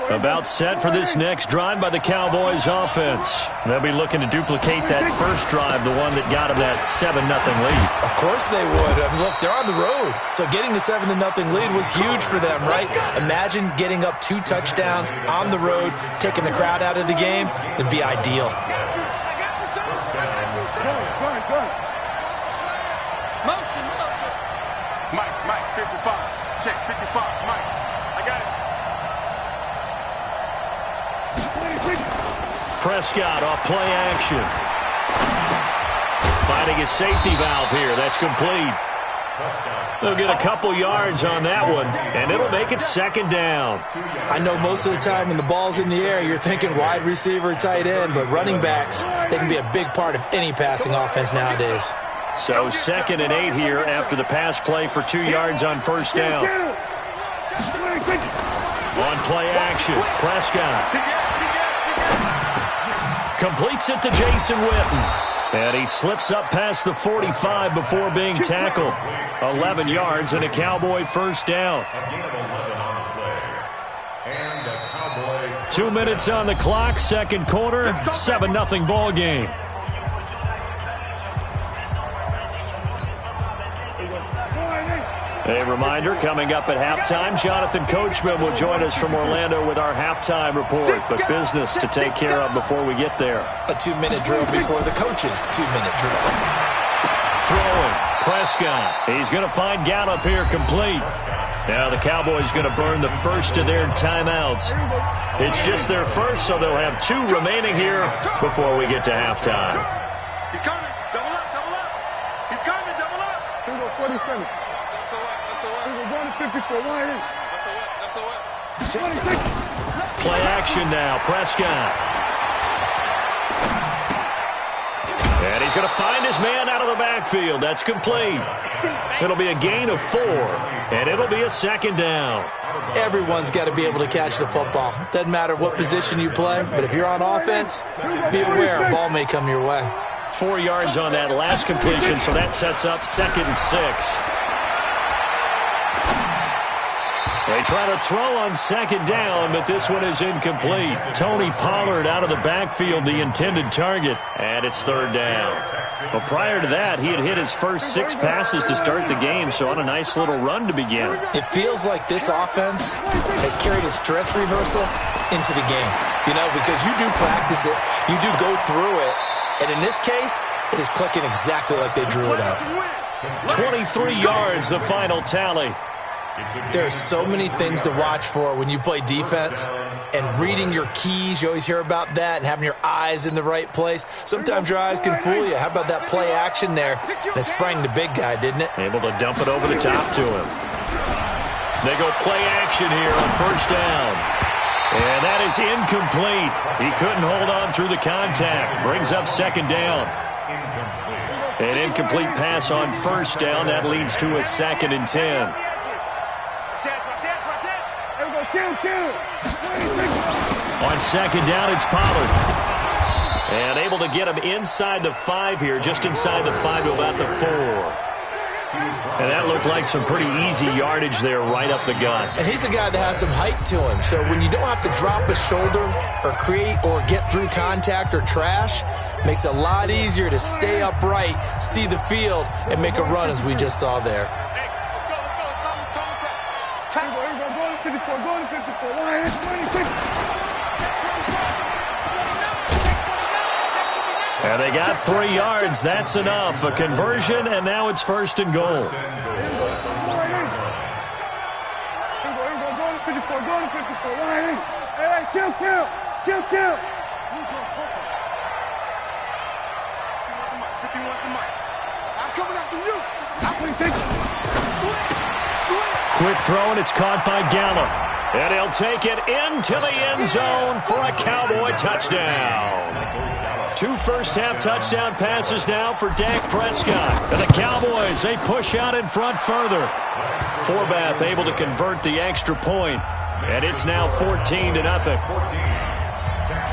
About set for this next drive by the Cowboys offense. They'll be looking to duplicate that first drive, the one that got them that 7-0 lead. Of course they would. I mean, look, they're on the road. So getting the 7-0 lead was huge for them, right? Imagine getting up 2 touchdowns on the road, taking the crowd out of the game. It'd be ideal. Motion. Mike, 55. Check, 55, Mike. I got it. Prescott off play action. Finding his safety valve here. That's complete. They'll get a couple yards on that one, and it'll make it 2nd down. I know most of the time when the ball's in the air, you're thinking wide receiver, tight end, but running backs, they can be a big part of any passing offense nowadays. So 2nd and 8 here after the pass play for 2 yards on 1st down. On play action, Prescott completes it to Jason Witten. And he slips up past the 45 before being tackled. 11 yards and a Cowboy 1st down. 2 minutes on the clock, 2nd quarter, 7-0 ball game. A reminder, coming up at halftime, Jonathan Coachman will join us from Orlando with our halftime report, but business to take care of before we get there. A 2-minute drill before the coach's 2-minute drill. Throwing, Prescott. He's going to find Gallup here complete. Now the Cowboys going to burn the first of their timeouts. It's just their first, so they'll have 2 remaining here before we get to halftime. He's coming. Double up. He's coming. Double up. Here we go, 47. Play action now, Prescott. And he's going to find his man out of the backfield. That's complete. It'll be a gain of 4, and it'll be a 2nd down. Everyone's got to be able to catch the football. Doesn't matter what position you play, but if you're on offense, be aware a ball may come your way. 4 yards on that last completion, so that sets up 2nd and 6. They try to throw on 2nd down, but this one is incomplete. Tony Pollard out of the backfield, the intended target, and it's 3rd down. Well, prior to that, he had hit his first 6 passes to start the game, so on a nice little run to begin. It feels like this offense has carried its dress rehearsal into the game, because you do practice it, you do go through it, and in this case, it is clicking exactly like they drew it up. 23 yards, the final tally. There are so many things to watch for when you play defense, and reading your keys, you always hear about that, and having your eyes in the right place. Sometimes your eyes can fool you. How about that play action there? And it sprang the big guy, didn't it? Able to dump it over the top to him. They go play action here on 1st down. And that is incomplete. He couldn't hold on through the contact. Brings up 2nd down. An incomplete pass on 1st down. That leads to a 2nd and 10. On 2nd down, it's Pollard. And able to get him inside the 5 here, just inside the 5 to about the 4. And that looked like some pretty easy yardage there right up the gut. And he's a guy that has some height to him. So when you don't have to drop a shoulder or create or get through contact or trash, makes it a lot easier to stay upright, see the field, and make a run as we just saw there. And they got 3 yards. That's enough. A conversion, and now it's 1st and goal. Quick throw, and it's caught by Gallup. And he'll take it into the end zone for a Cowboy touchdown. 2 first-half touchdown passes now for Dak Prescott. And the Cowboys, they push out in front further. Forbath able to convert the extra point. And it's now 14-0.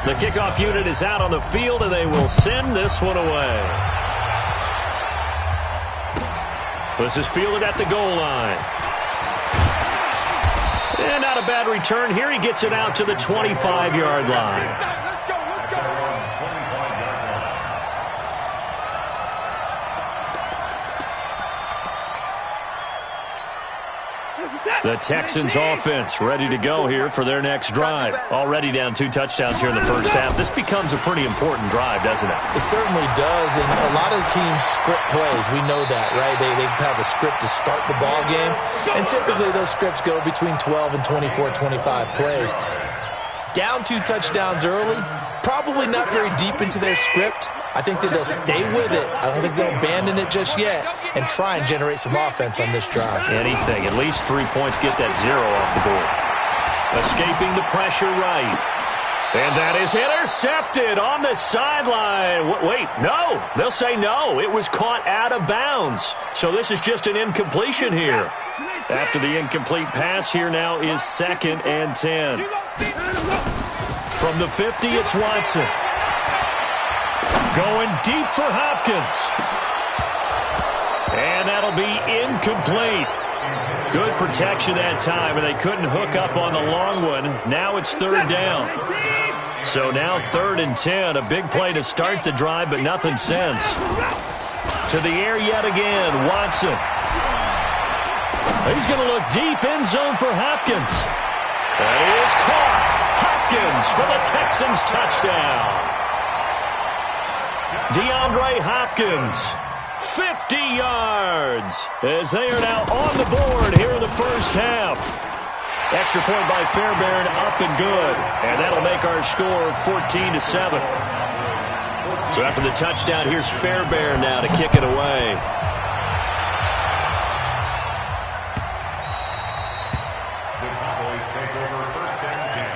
The kickoff unit is out on the field, and they will send this one away. This is fielded at the goal line. And not a bad return here. He gets it out to the 25-yard line. Let's go. The Texans offense ready to go here for their next drive. Already down 2 touchdowns here in the first half. This becomes a pretty important drive, doesn't it? It certainly does, and a lot of the teams script plays. We know that, right? They have a script to start the ball game, and typically those scripts go between 12 and 24, 25 plays. Down 2 touchdowns early, probably not very deep into their script. I think that they'll stay with it. I don't think they'll abandon it just yet and try and generate some offense on this drive. Anything. At least 3 points, get that 0 off the board. Escaping the pressure right. And that is intercepted on the sideline. Wait, no. They'll say no. It was caught out of bounds. So this is just an incompletion here. After the incomplete pass, here now is 2nd and 10. From the 50, it's Watson. Going deep for Hopkins. And that'll be incomplete. Good protection that time, and they couldn't hook up on the long one. Now it's 3rd down. So now 3rd and 10. A big play to start the drive, but nothing since. To the air yet again, Watson. He's going to look deep, end zone for Hopkins. That is caught. Hopkins for the Texans touchdown. DeAndre Hopkins, 50 yards, as they are now on the board here in the first half. Extra point by Fairbairn, up and good. And that'll make our score 14-7. So after the touchdown, here's Fairbairn now to kick it away. The Cowboys take over 1st and 10.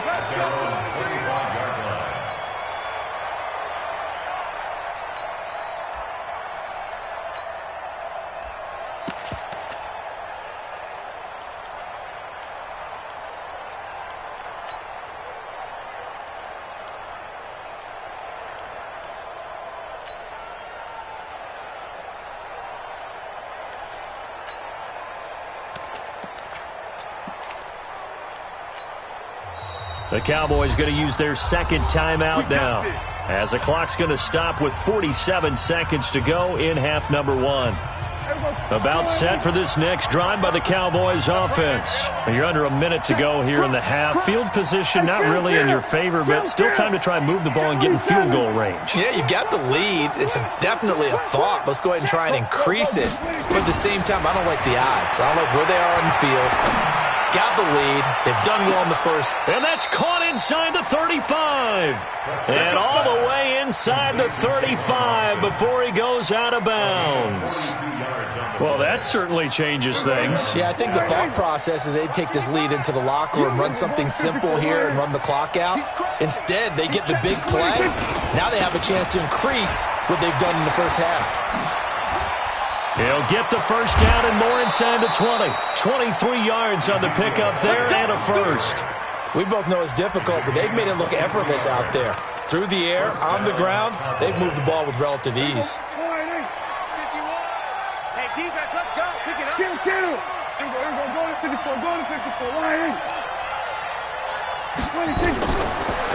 At their own 45-yard line. The Cowboys going to use their 2nd timeout now, as the clock's going to stop with 47 seconds to go in half number 1. About set for this next drive by the Cowboys offense. You're under a minute to go here in the half. Field position not really in your favor, but still time to try and move the ball and get in field goal range. Yeah, you've got the lead. It's definitely a thought. Let's go ahead and try and increase it. But at the same time, I don't like the odds. I don't like where they are on the field. Got the lead. They've done well in the first. And that's caught inside the 35. And all the way inside the 35 before he goes out of bounds. Well, that certainly changes things. Yeah, I think the thought process is they take this lead into the locker room, run something simple here, and run the clock out. Instead, they get the big play. Now they have a chance to increase what they've done in the first half. He'll get the first down and more inside the 20. 23 yards on the pickup there and a first. We both know it's difficult, but they've made it look effortless out there. Through the air, on the ground, they've moved the ball with relative ease. Hey, defense, let's go. Pick it up. Go to 54. Go to 54. Line in.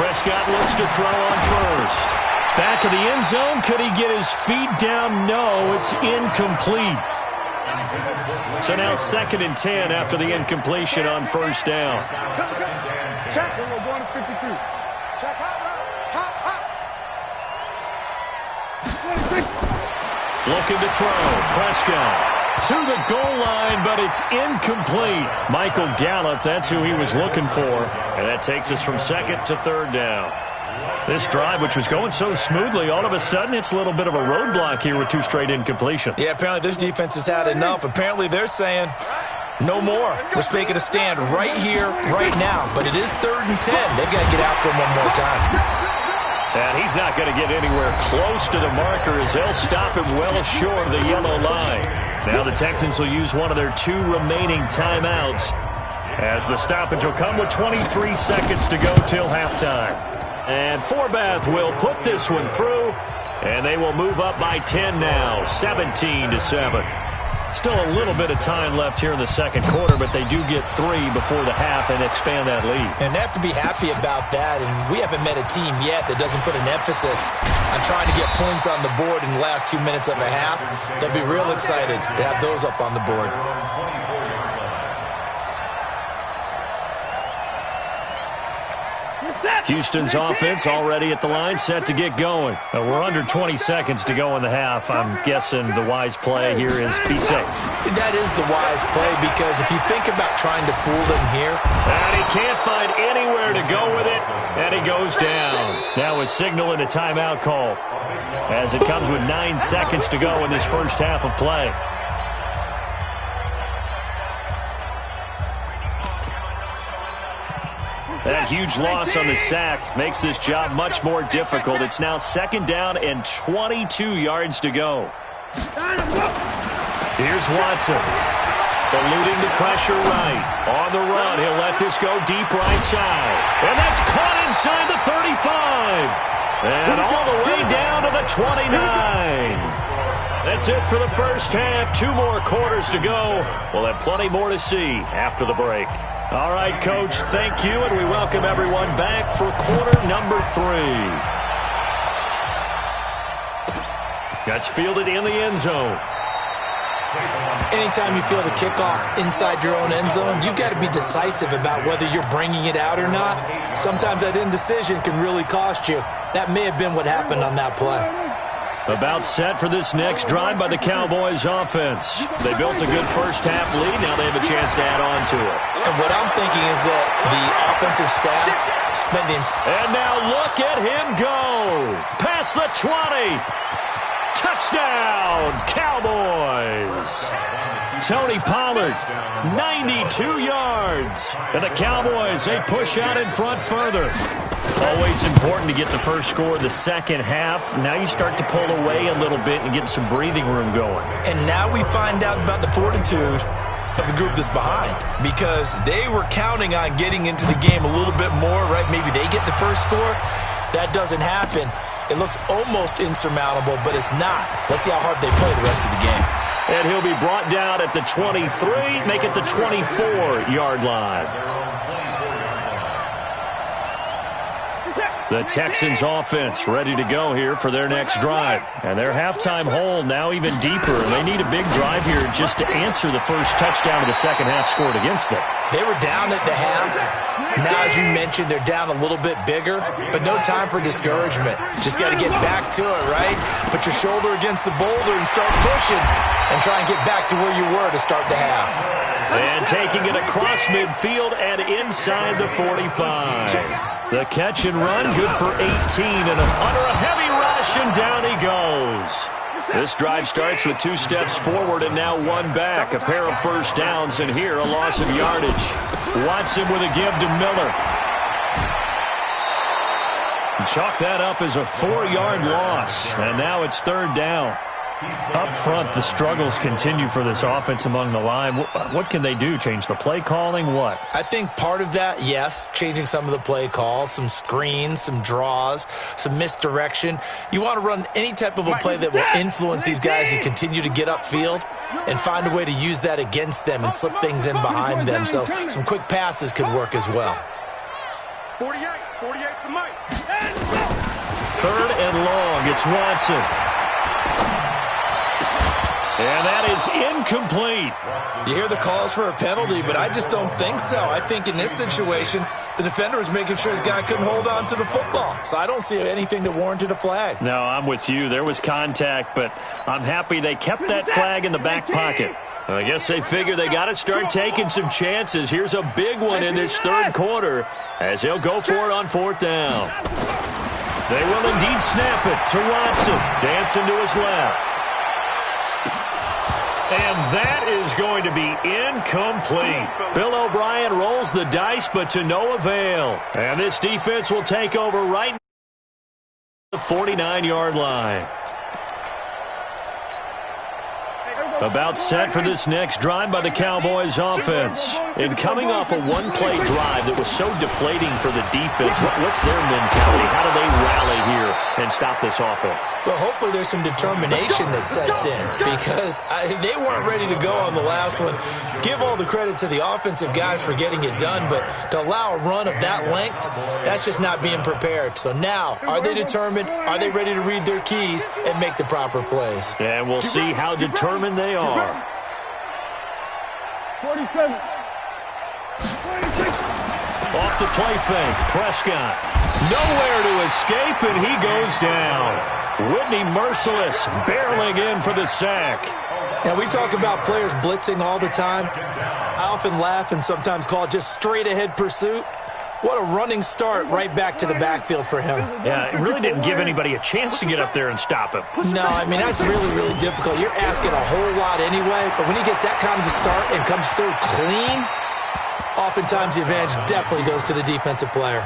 Prescott looks to throw on first. Back of the end zone. Could he get his feet down? No, it's incomplete. So now 2nd and 10 after the incompletion on first down. Check. We're going to 52. Check hot. Looking to throw. Prescott to the goal line, but it's incomplete. Michael Gallup, that's who he was looking for. And that takes us from 2nd to 3rd down. This drive, which was going so smoothly, all of a sudden it's a little bit of a roadblock here with 2 straight incompletions. Yeah, apparently this defense has had enough. Apparently they're saying, no more. We're making a stand right here, right now. But it is 3rd and 10. They've got to get after him one more time. And he's not going to get anywhere close to the marker as they'll stop him well short of the yellow line. Now the Texans will use one of their 2 remaining timeouts as the stoppage will come with 23 seconds to go till halftime. And Forbath will put this one through, and they will move up by 10 now, 17-7. Still a little bit of time left here in the second quarter, but they do get 3 before the half and expand that lead. And they have to be happy about that, and we haven't met a team yet that doesn't put an emphasis on trying to get points on the board in the last 2 minutes of a half. They'll be real excited to have those up on the board. Houston's offense already at the line, set to get going. We're under 20 seconds to go in the half. I'm guessing the wise play here is be safe. That is the wise play, because if you think about trying to fool them here. And he can't find anywhere to go with it, and he goes down. Now a signal and a timeout call, as it comes with 9 seconds to go in this first half of play. That huge loss on the sack makes this job much more difficult. It's now 2nd down and 22 yards to go. Here's Watson. Eluding the pressure right. On the run, he'll let this go deep right side. And that's caught inside the 35. And all the way down to the 29. That's it for the first half. 2 more quarters to go. We'll have plenty more to see after the break. All right, Coach, thank you, and we welcome everyone back for quarter number 3. That's fielded in the end zone. Anytime you feel the kickoff inside your own end zone, you've got to be decisive about whether you're bringing it out or not. Sometimes that indecision can really cost you. That may have been what happened on that play. About set for this next drive by the Cowboys offense. They built a good first half lead. Now they have a chance to add on to it. And what I'm thinking is that the offensive staff spent the And now look at him go. Past the 20. Touchdown, Cowboys. Tony Pollard, 92 yards. And the Cowboys, they push out in front further. Always important to get the first score of the second half. Now you start to pull away a little bit and get some breathing room going. And now we find out about the fortitude of the group that's behind, because they were counting on getting into the game a little bit more, right? Maybe they get the first score. That doesn't happen. It looks almost insurmountable, but it's not. Let's see how hard they play the rest of the game. And he'll be brought down at the 23, make it the 24-yard line. The Texans offense ready to go here for their next drive. And their halftime hole now even deeper. And they need a big drive here just to answer the first touchdown of the second half scored against them. They were down at the half. Now, as you mentioned, they're down a little bit bigger, but no time for discouragement. Just got to get back to it, right? Put your shoulder against the boulder and start pushing and try and get back to where you were to start the half. And taking it across midfield and inside the 45. The catch and run, good for 18, and under a heavy rush, and down he goes. This drive starts with 2 steps forward and now 1 back. A pair of first downs, and here a loss of yardage. Watson with a give to Miller. Chalk that up as a 4-yard loss, and now it's 3rd down. Up front, the struggles continue for this offense among the line. What can they do? Change the play calling? What? I think part of that, yes, changing some of the play calls, some screens, some draws, some misdirection. You want to run any type of a play that will influence these guys to continue to get upfield and find a way to use that against them and slip things in behind them. So some quick passes could work as well. 48 to Mike. 3rd and long. It's Watson. And that is incomplete. You hear the calls for a penalty, but I just don't think so. I think in this situation, the defender was making sure his guy couldn't hold on to the football. So I don't see anything that warranted a flag. No, I'm with you. There was contact, but I'm happy they kept that flag in the back pocket. I guess they figure they got to start taking some chances. Here's a big one in this 3rd quarter as he'll go for it on 4th down. They will indeed snap it to Watson. Dancing to his left. And that is going to be incomplete. Bill O'Brien rolls the dice, but to no avail. And this defense will take over right at the 49-yard line. About set for this next drive by the Cowboys offense. And coming off a one-play drive that was so deflating for the defense, what's their mentality? How do they rally here and stop this offense? Well, hopefully there's some determination that sets in because they weren't ready to go on the last one. Give all the credit to the offensive guys for getting it done, but to allow a run of that length, that's just not being prepared. So now, are they determined? Are they ready to read their keys and make the proper plays? And we'll see how determined they are. 47. 26. Off the play fake, Prescott. Nowhere to escape, and he goes down. Whitney Merciless barreling in for the sack. Now, we talk about players blitzing all the time. I often laugh and sometimes call it just straight-ahead pursuit. What a running start right back to the backfield for him. Yeah, it really didn't give anybody a chance to get up there and stop him. No, I mean, that's really, really difficult. You're asking a whole lot anyway, but when he gets that kind of a start and comes through clean, oftentimes the advantage definitely goes to the defensive player.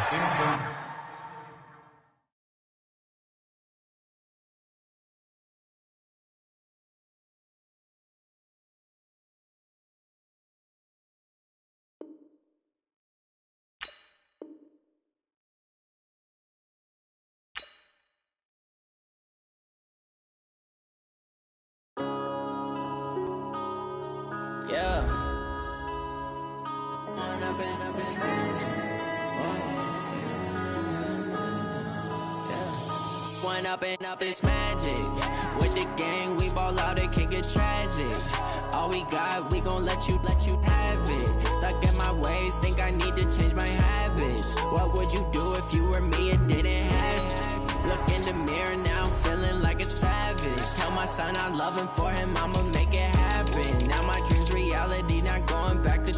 Yeah. When I've been up this magic. When I've been up this magic. With the gang, we ball out, it can get tragic. All we got, we gon' let you have it. Stuck in my ways, think I need to change my habits. What would you do if you were me and didn't have it? Look in the mirror now, I'm feeling like a savage. Tell my son I love him, for him I'ma make it happen. Now my dreams reality, not going back to.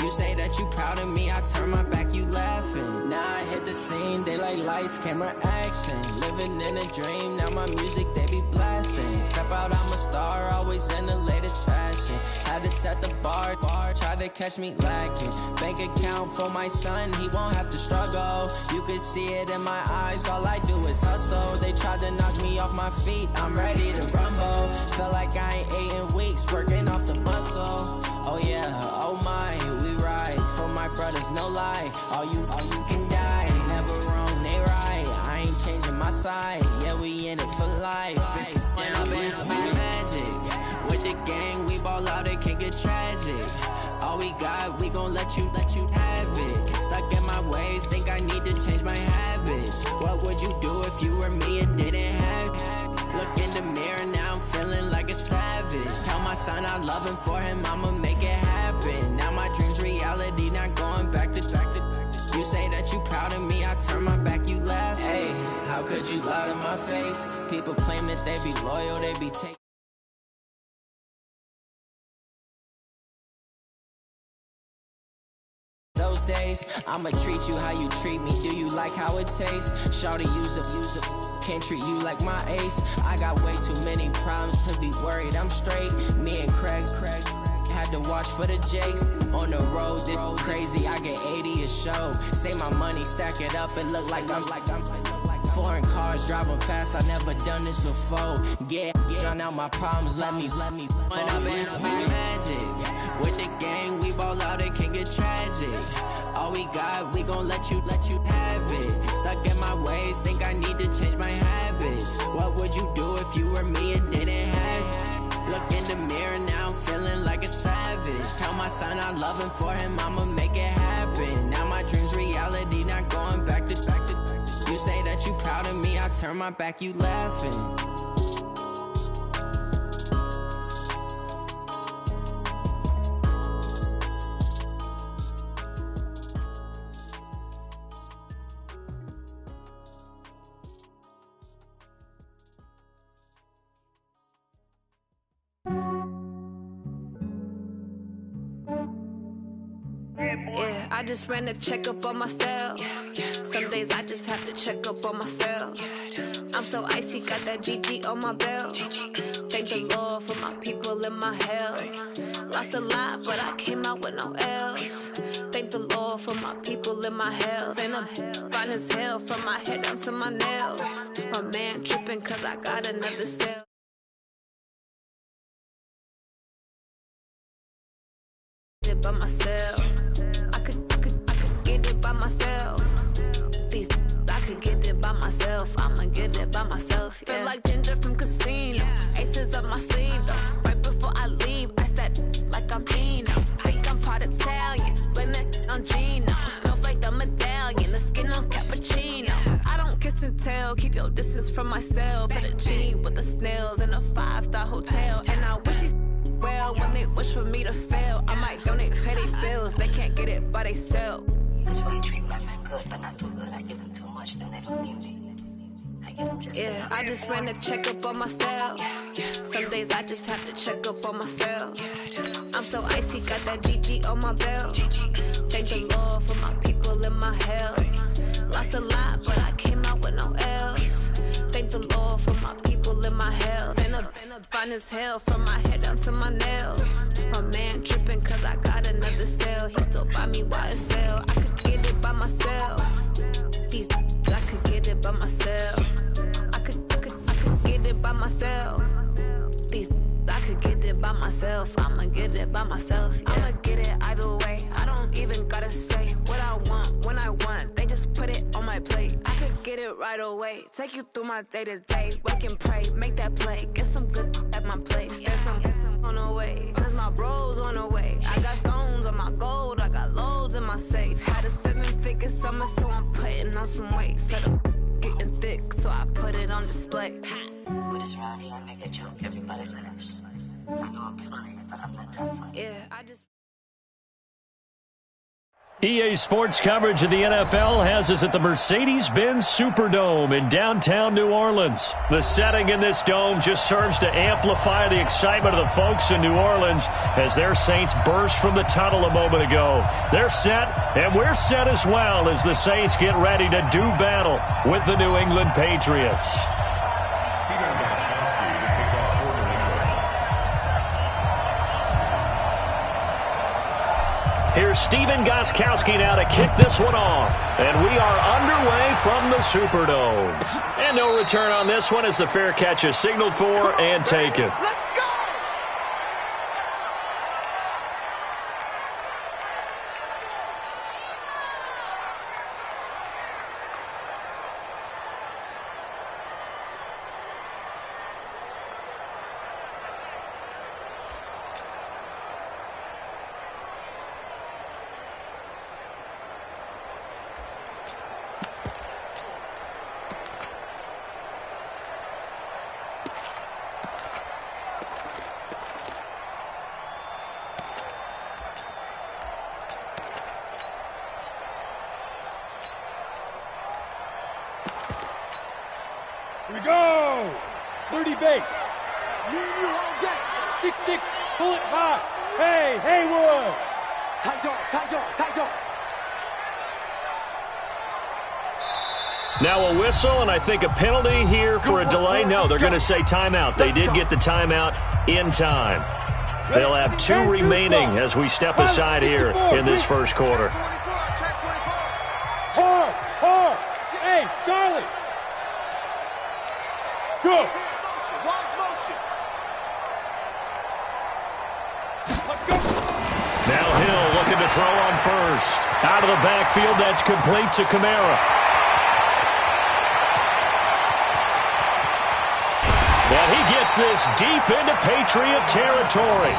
You say that you proud of me, I turn my back, you laughing. Now I hit the scene, they like lights, camera, action. Living in a dream, now my music, they be blasting. Step out, I'm a star, always in the latest fashion. Had to set the bar, try to catch me lacking. Bank account for my son, he won't have to struggle. You could see it in my eyes, all I do is hustle. They tried to knock me off my feet, I'm ready to rumble. Feel like I ain't ate in weeks, working off the muscle. Oh yeah, oh my, we ride for my brothers, no lie. All you can die, never wrong, they right. I ain't changing my side, yeah, we in it for life. When I've been up is magic. With the gang, we ball out, it can get tragic. All we got, we gon' let you have it. Stuck in my ways, think I need to change my habits. What would you do if you were me and didn't have it? Look in the mirror, now I'm feeling like a savage. Tell my son I love him, for him I'ma make it happen. Now my dreams reality, not going back to. You say that you proud of me, I turn my back, you laugh. Hey, how could you lie to my face? People claim that they be loyal, they be taking those days. I'ma treat you how you treat me. Do you like how it tastes? Shawty, use a can't treat you like my ace. I got way too many problems to be worried, I'm straight. Me and Craig had to watch for the Jakes. On the road, this crazy, I get 80 a show. Say my money, stack it up, and look like I'm foreign cars, driving fast, I never done this before. Get drown out my problems, let me. When I've been up is magic. With the gang, we ball out, it can get tragic. All we got, we gon' let you have it. Stuck in my ways, think I need to change my habits. What would you do if you were me and didn't have it? Look in the mirror, now I'm feeling like a savage. Tell my son I love him, for him I'ma make it happen. Now my dreams reality, not going back to. You say that you proud of me, I turn my back, you laughing. Yeah, I just ran a checkup on myself. Some days I just have to check up on myself. I'm so icy, got that GG on my belt. Thank the Lord for my people and my health. Lost a lot, but I came out with no else. Thank the Lord for my people and my health. And I'm fine as hell from my head down to my nails. My man tripping cause I got another cell. it by myself. I could get it by myself. I could get it by myself. I'ma get it by myself. Yeah. Feel like Ginger from Casino. Aces up my sleeve though. Right before I leave, I said like I'm Dino. Think I'm part Italian, blame that on Gino. Smells like the medallion, the skin on cappuccino. I don't kiss and tell, keep your distance from myself. At a genie with the snails in a 5-star hotel. And I wish he's well when they wish for me to fail. I might donate petty bills, they can't get it by themselves. That's why you treat women good, but not too good. I give them too much, then they don't need me. I give them just yeah, I just ran a checkup on myself. Some days I just have to check up on myself. I'm so icy, got that GG on my belt. Thank the Lord for my people in my health. Lost a lot, but I came out with no else. Thank the Lord for my people in my health. And I'm fine as hell from my head down to my nails. My man tripping cause I got another cell. He still buy me YSL. I could get it by myself. I could get it by myself. I could get it by myself. I could get it by myself. I'ma get it by myself. Yeah. I'ma get it either way. I don't even gotta say what I want when I want. They just put it on my plate. I could get it right away. Take you through my day to day. Wake and pray, make that play. Get some good at my place. There's some on the way, cause my bros on the way. I got stones on my gold. I got loads in my safe. Had a 7-figure summer, so I'm putting on some weight. Set up getting thick, so I put it on display. With this round here, I make a joke. Everybody laughs. I know I'm funny, but I'm not that funny. Yeah, I just... EA Sports coverage of the NFL has us at the Mercedes-Benz Superdome in downtown New Orleans. The setting in this dome just serves to amplify the excitement of the folks in New Orleans as their Saints burst from the tunnel a moment ago. They're set, and we're set as well as the Saints get ready to do battle with the New England Patriots. Here's Stephen Gostkowski now to kick this one off. And we are underway from the Superdome. And no return on this one as the fair catch is signaled for and taken. Here we go! 30 base. Me and you all day. 6-6, pull it high. Hey, Haywood! Tight dog, tight dog, tight dog. Now a whistle, and I think a penalty here for a delay. No, they're going to say timeout. They did get the timeout in time. They'll have 2 remaining as we step aside here in this first quarter. Hard, hard. Hey, Charlie. Go. Now Hill looking to throw on first. Out of the backfield, that's complete to Kamara. And he gets this deep into Patriot territory.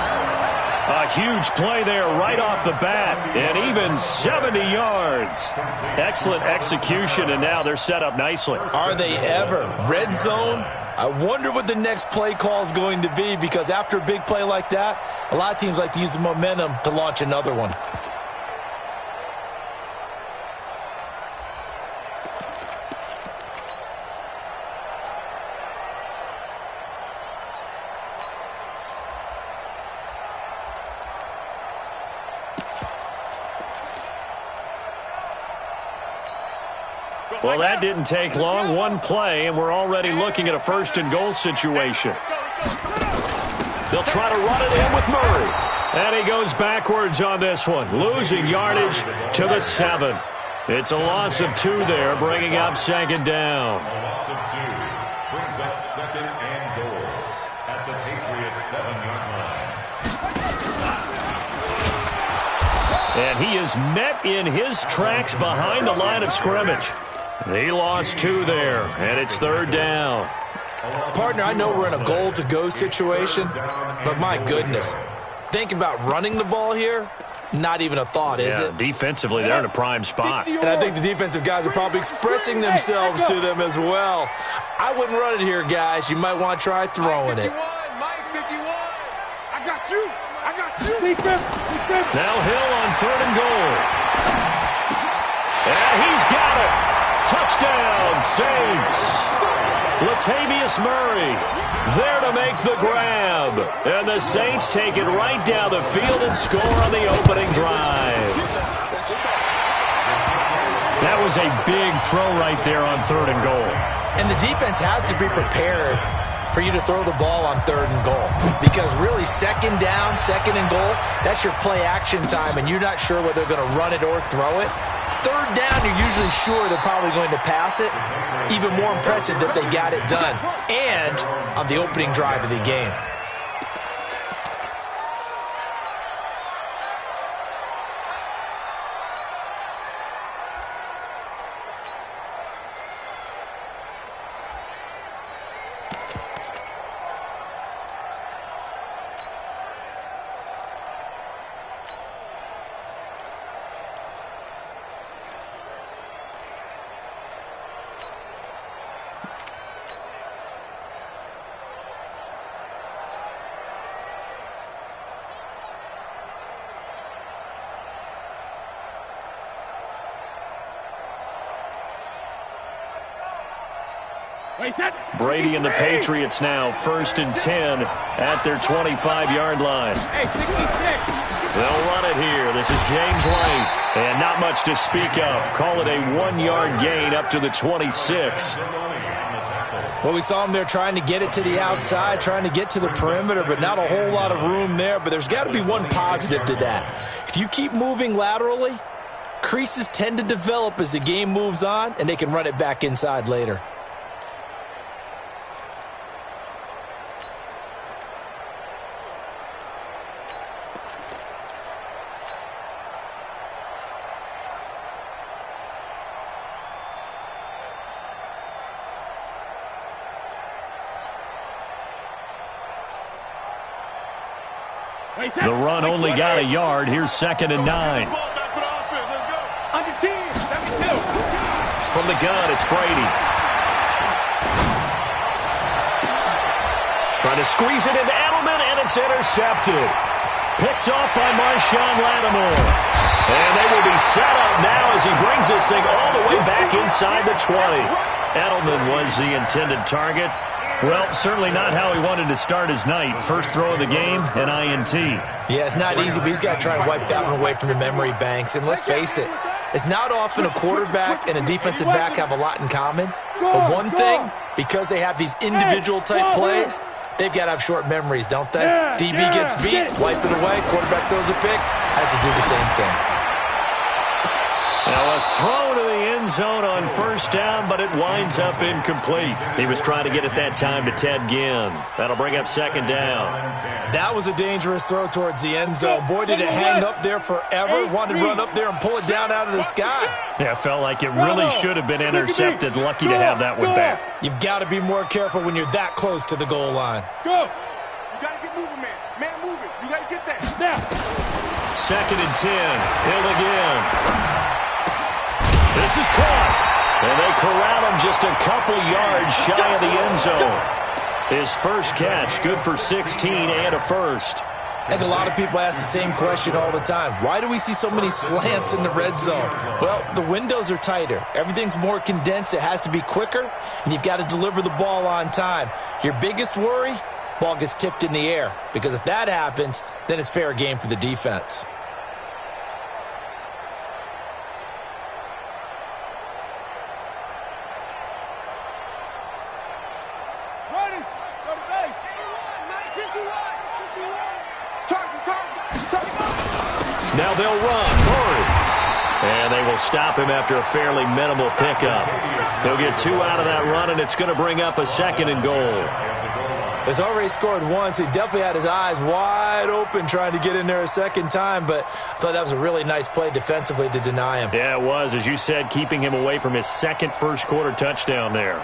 A huge play there right off the bat, and even 70 yards. Excellent execution, and now they're set up nicely. Are they ever? Red zone? I wonder what the next play call is going to be, because after a big play like that, a lot of teams like to use the momentum to launch another one. Well, that didn't take long. One play, and we're already looking at a first-and-goal situation. They'll try to run it in with Murray. And he goes backwards on this one, losing yardage to the 7. It's a loss of 2 there, bringing up second down. A loss of 2 brings up second and goal at the Patriots 7-yard line. And he is met in his tracks behind the line of scrimmage. He lost 2 there, and it's 3rd down. Partner, I know we're in a goal-to-go situation, but my goodness, think about running the ball here. Not even a thought, is it? Defensively, they're in a prime spot. And I think the defensive guys are probably expressing themselves to them as well. I wouldn't run it here, guys. You might want to try throwing it. Mike 51. I got you. I got you. Now Hill on 3rd and goal. And he's got it. Touchdown, Saints. Latavius Murray there to make the grab. And the Saints take it right down the field and score on the opening drive. That was a big throw right there on 3rd and goal. And the defense has to be prepared for you to throw the ball on 3rd and goal. Because really, 2nd down, 2nd and goal, that's your play action time, and you're not sure whether they're going to run it or throw it. 3rd down, you're usually sure they're probably going to pass it. Even more impressive that they got it done. And on the opening drive of the game. Brady and the Patriots now 1st and 10 at their 25-yard line. They'll run it here. This is James White. And not much to speak of. Call it a 1-yard gain up to the 26. Well, we saw him there trying to get it to the outside, trying to get to the perimeter, but not a whole lot of room there. But there's got to be one positive to that. If you keep moving laterally, creases tend to develop as the game moves on, and they can run it back inside later. The run only got a yard. Here's 2nd and 9. Under 10, 72. From the gun, it's Brady. Trying to squeeze it into Edelman, and it's intercepted. Picked off by Marshawn Lattimore. And they will be set up now as he brings this thing all the way back inside the 20. Edelman was the intended target. Well, certainly not how he wanted to start his night. First throw of the game, an INT. Yeah, it's not easy, but he's got to try to wipe that one away from the memory banks. And let's face it, it's not often a quarterback and a defensive back have a lot in common. But one thing, because they have these individual type plays, they've got to have short memories, don't they? DB gets beat, wipe it away, quarterback throws a pick, has to do the same thing. Now a throw to the end zone on 1st down, but it winds up incomplete. He was trying to get it that time to Ted Ginn. That'll bring up 2nd down. That was a dangerous throw towards the end zone. Boy, did it hang up there forever. Wanted to run up there and pull it down out of the sky. Yeah, felt like it really should have been intercepted. Lucky to have that one back. You've got to be more careful when you're that close to the goal line. Go. You got to get moving, man. Man, moving. You got to get that. Now. 2nd and 10. Hill again. This is caught. And they corral him just a couple yards shy of the end zone. His first catch, good for 16 and a first. I think a lot of people ask the same question all the time. Why do we see so many slants in the red zone? Well, the windows are tighter. Everything's more condensed. It has to be quicker, and you've got to deliver the ball on time. Your biggest worry, ball gets tipped in the air. Because if that happens, then it's fair game for the defense. Now they'll run. Murray. And they will stop him after a fairly minimal pickup. They'll get 2 out of that run, and it's going to bring up a 2nd and goal. Has already scored once. He definitely had his eyes wide open trying to get in there a second time, but I thought that was a really nice play defensively to deny him. Yeah, it was, as you said, keeping him away from his second first-quarter touchdown there.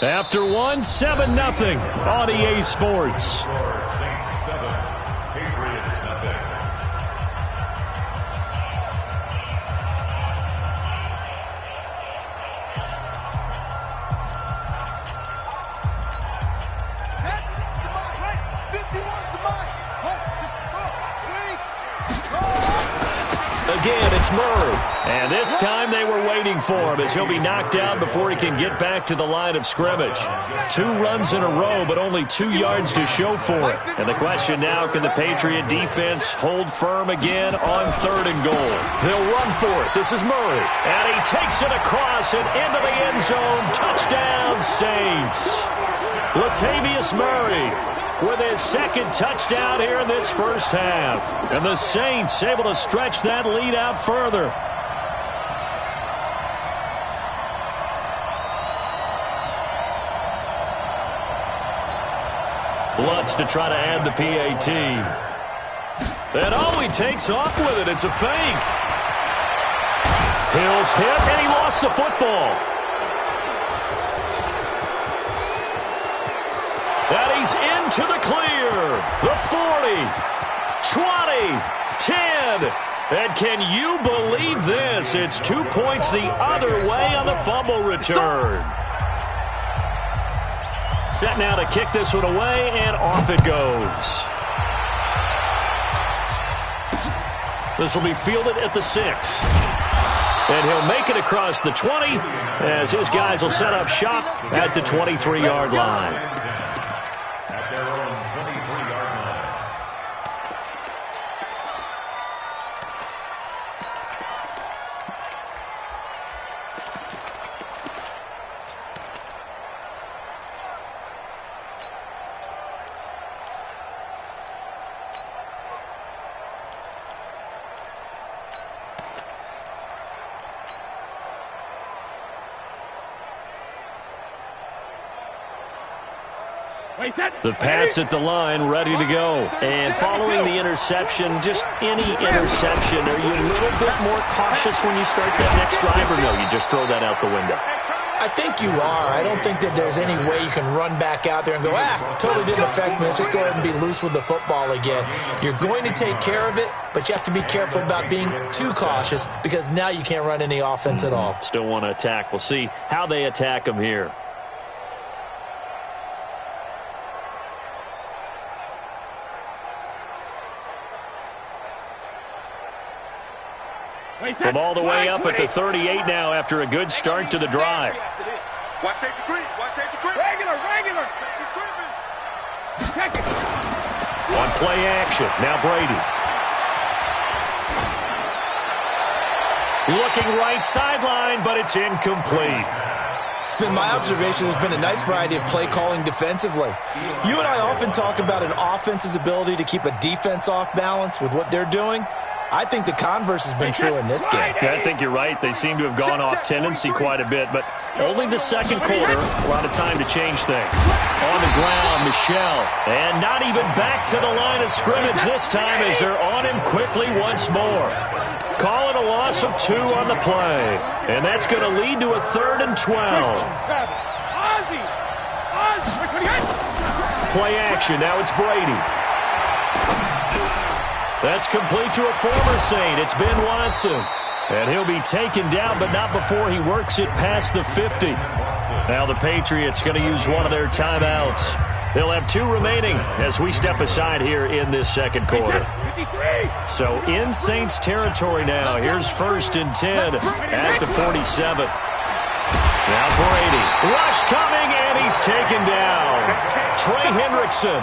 After one, 7-0 on EA Sports. Saints 7, Patriots nothing. Again, it's Murray. And this time they were waiting for him as he'll be knocked down before he can get back to the line of scrimmage. 2 runs in a row, but only 2 yards to show for it. And the question now, can the Patriot defense hold firm again on 3rd and goal? They'll run for it. This is Murray. And he takes it across and into the end zone. Touchdown, Saints. Latavius Murray with his second touchdown here in this first half. And the Saints able to stretch that lead out further. Lutz to try to add the PAT. And he takes off with it. It's a fake. Hill's hit, and he lost the football. And he's into the clear. The 40, 20, 10. And can you believe this? It's 2 points the other way on the fumble return. Set now to kick this one away, and off it goes. This will be fielded at the 6. And he'll make it across the 20 as his guys will set up shop at the 23-yard line. At their own 23-yard line. The Pats at the line, ready to go. And following the interception, just any interception, are you a little bit more cautious when you start that next drive, or no, you just throw that out the window? I think you are. I don't think that there's any way you can run back out there and go, totally didn't affect me. Let's just go ahead and be loose with the football again. You're going to take care of it, but you have to be careful about being too cautious because now you can't run any offense at all. Still want to attack. We'll see how they attack them here. From all the way up at the 38 now after a good start to the drive. Watch safety creep. Watch safety creep. Regular. On play action, now Brady. Looking right sideline, but it's incomplete. It's been my observation there's been a nice variety of play calling defensively. You and I often talk about an offense's ability to keep a defense off balance with what they're doing. I think the converse has been true in this game. Yeah, I think you're right. They seem to have gone off tendency quite a bit, but only the second quarter, a lot of time to change things. On the ground, Michelle, and not even back to the line of scrimmage this time as they're on him quickly once more. Call it a loss of 2 on the play, and that's going to lead to a 3rd and 12. Play action, now it's Brady. That's complete to a former Saint. It's Ben Watson. And he'll be taken down, but not before he works it past the 50. Now the Patriots going to use one of their timeouts. They'll have 2 remaining as we step aside here in this second quarter. So in Saints territory now. Here's 1st and 10 at the 47. Now Brady. Rush coming, and he's taken down. Trey Hendrickson.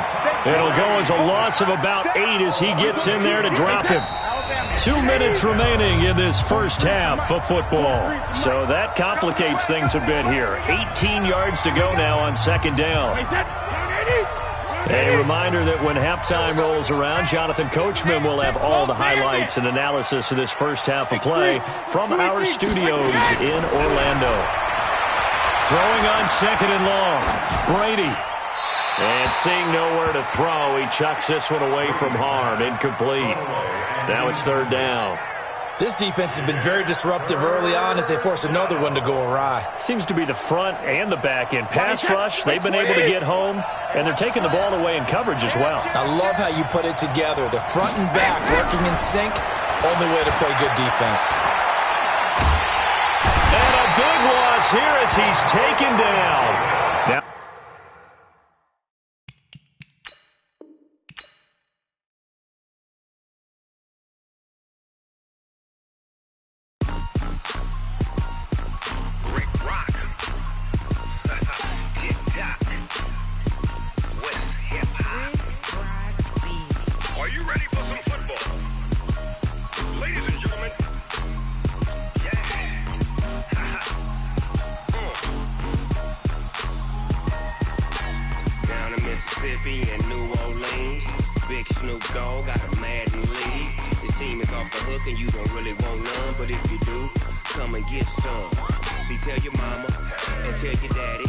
It'll go as a loss of about 8 as he gets in there to drop him. 2 minutes remaining in this first half of football. So that complicates things a bit here. 18 yards to go now on 2nd down. A reminder that when halftime rolls around, Jonathan Coachman will have all the highlights and analysis of this first half of play from our studios in Orlando. Throwing on second and long, Brady. And seeing nowhere to throw, he chucks this one away from harm. Incomplete. Now it's third down. This defense has been very disruptive early on as they force another one to go awry. Seems to be the front and the back end. Pass rush, they've been able to get home, and they're taking the ball away in coverage as well. I love how you put it together. The front and back working in sync, only way to play good defense. And a big loss here as he's taken down. Now in New Orleans, big Snoop Dogg got a Madden lead. His team is off the hook and you don't really want none, but if you do, come and get some. See, tell your mama and tell your daddy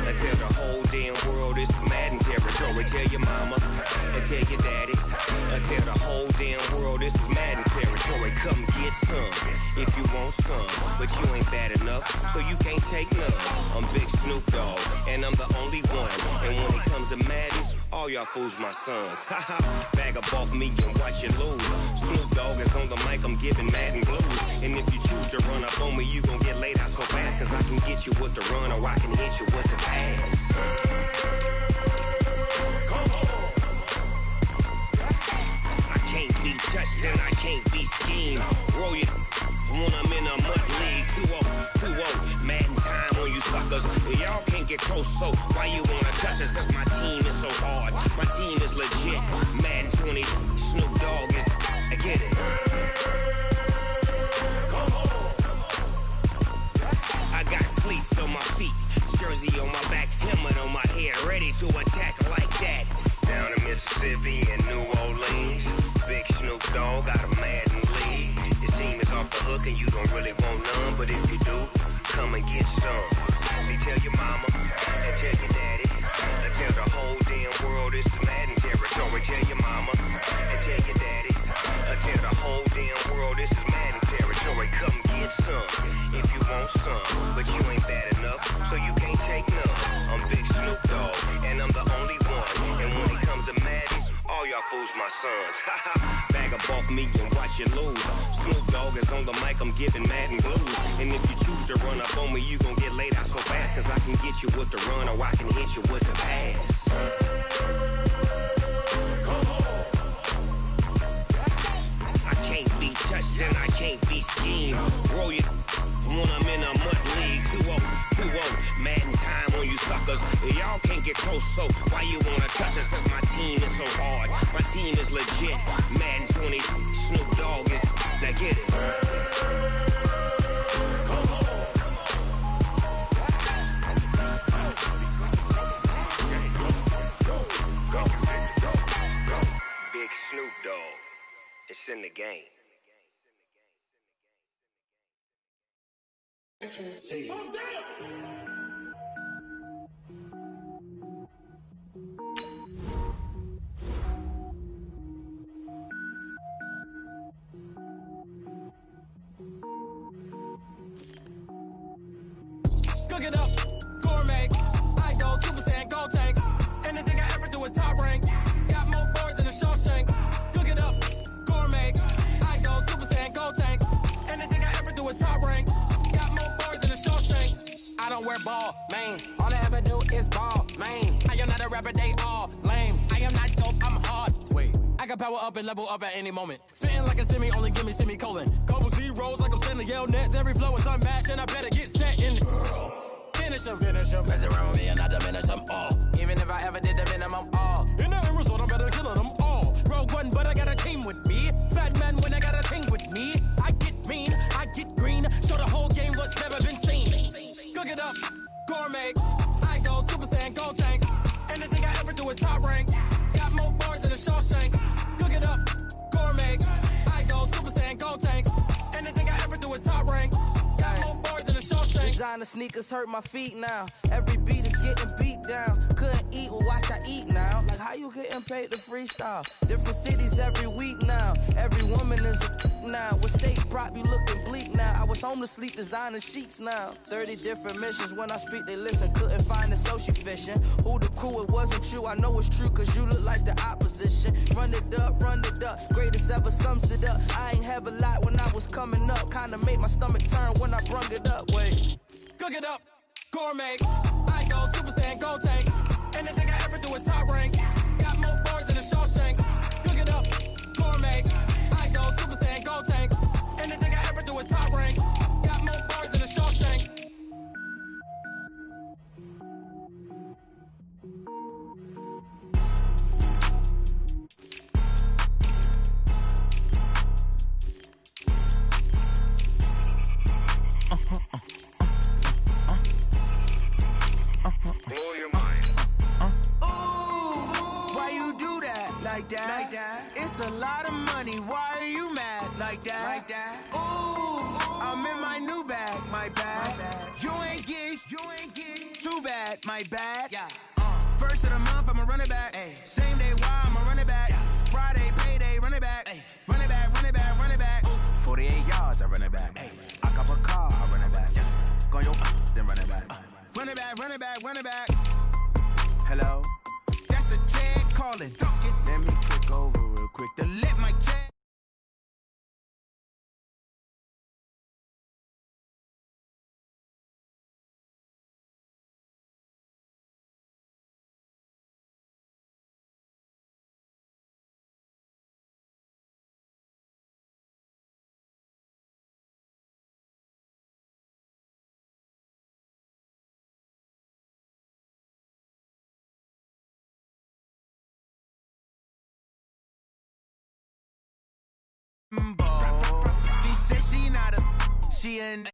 and tell the whole damn world this is Madden territory. Tell your mama and tell your daddy and tell the whole damn world this is Madden territory. Come get some if you want some, but you ain't bad enough, so you can't take none. I'm Big Snoop Dogg and I'm the only one, and when it comes to Madden, all y'all fools my sons. Haha, bag up off me and watch you lose. Snoop Dogg is on the mic, I'm giving Madden blues. And if you choose to run up on me, you gon' get laid out so fast, cause I can get you with the run or I can hit you with the pass. I can't be touched and I can't be schemed. Roll you when I'm in a mud league. 2-0, Madden time on you suckers. Y'all can't get close, so why you wanna touch us? Cause my team is so hard, my team is legit. Madden 20, Snoop Dogg is, I get it. I got cleats on my feet, jersey on my back, helmet on my head, ready to attack like that. Down in Mississippi and New Orleans, big Snoop Dogg got a Madden lead. His team is off the hook and you don't really want none, but if you do, come and get some. See, tell your mama and tell your daddy and tell the whole damn world this is Madden territory. Tell your mama and tell your daddy and tell the whole damn world this is Madden territory. Come get some if you want some, but you ain't bad enough, so you can't take none. I'm Big Snoop Dogg and I'm the only one, and when it comes to Madden, all y'all fools my sons. Bag up off me and watch you lose. Snoop Dogg is on the mic, I'm giving Madden blues. And if you choose to run up on me, you gon' get laid out so fast, cause I can get you with the run or I can hit you with the pass. I can't be touched and I can't be schemed. Roll you when I'm in a mud league. 2-0, Madden time on you suckers. Y'all can't get close, so why you wanna touch us? Cause my team is so hard, my team is legit. Madden 20, Snoop Dogg is, now get it. Big Snoop Dogg, it's in the game. Cook it up, gourmet. I go Super Saiyan, go tank. Anything I ever do is top rank. Got more boards than a Shawshank. Cook it up, gourmet. I go Super Saiyan, go tank. Anything I ever do is top rank. Got more boards than a Shawshank. I don't wear ball, man. All I ever do is ball, man. I am not a rapper, they all lame. I am not dope, I'm hard. Wait, I can power up and level up at any moment. Spitting like a semi, only give me semicolon. Couple zeros like I'm sending yell nets. Every flow is unmatched and I better get set in. Finish them. Mess around with me and I diminish them all. Even if I ever did the minimum all. In the end result, I'm better killing them all. Rogue One, but I got a team with me. Bad man when I got a thing with me. I get mean, I get green. Show the whole game what's never been seen. Cook it up, gourmet. I go Super Saiyan, go tank. Anything I ever do Designer sneakers hurt my feet now. Every beat is getting beat down. Couldn't eat, well watch I eat now. Like how you getting paid to freestyle? Different cities every week now. Every woman is a now. With state prop, you looking bleak now. I was home to sleep, designer sheets now. 30 different missions. When I speak, they listen. Couldn't find the social fishing. Who the crew? It wasn't you. I know it's true, cause you look like the opposition. Run it up, run it up. Greatest ever sums it up. I ain't have a lot when I was coming up. Kinda made my stomach turn when I brung it up. Wait. Cook it up, gourmet. I go Super Saiyan, go tank. Anything I ever do is top rank. Got more bars than a Shawshank. Cook it up, gourmet. I go Super Saiyan, go tank. Anything I ever do is top rank. Got more bars than a Shawshank. Blow your mind. Why you do that like that? It's a lot of money. Why are you mad like that? Ooh, I'm in my new bag, my bad. You ain't getting too bad, my bad. Yeah. First of the month, I'ma run it back. Same day, why I'ma run it back. Friday, payday, run it back. Run it back, run it back, run it back. 48 yards, I run it back. I cop a car, I run it back. Go on your then run it back. Run it back, run it back, run it back. Hello? That's the Chad calling. Let me click over real quick to let my Chad. She said she not a, she ain't.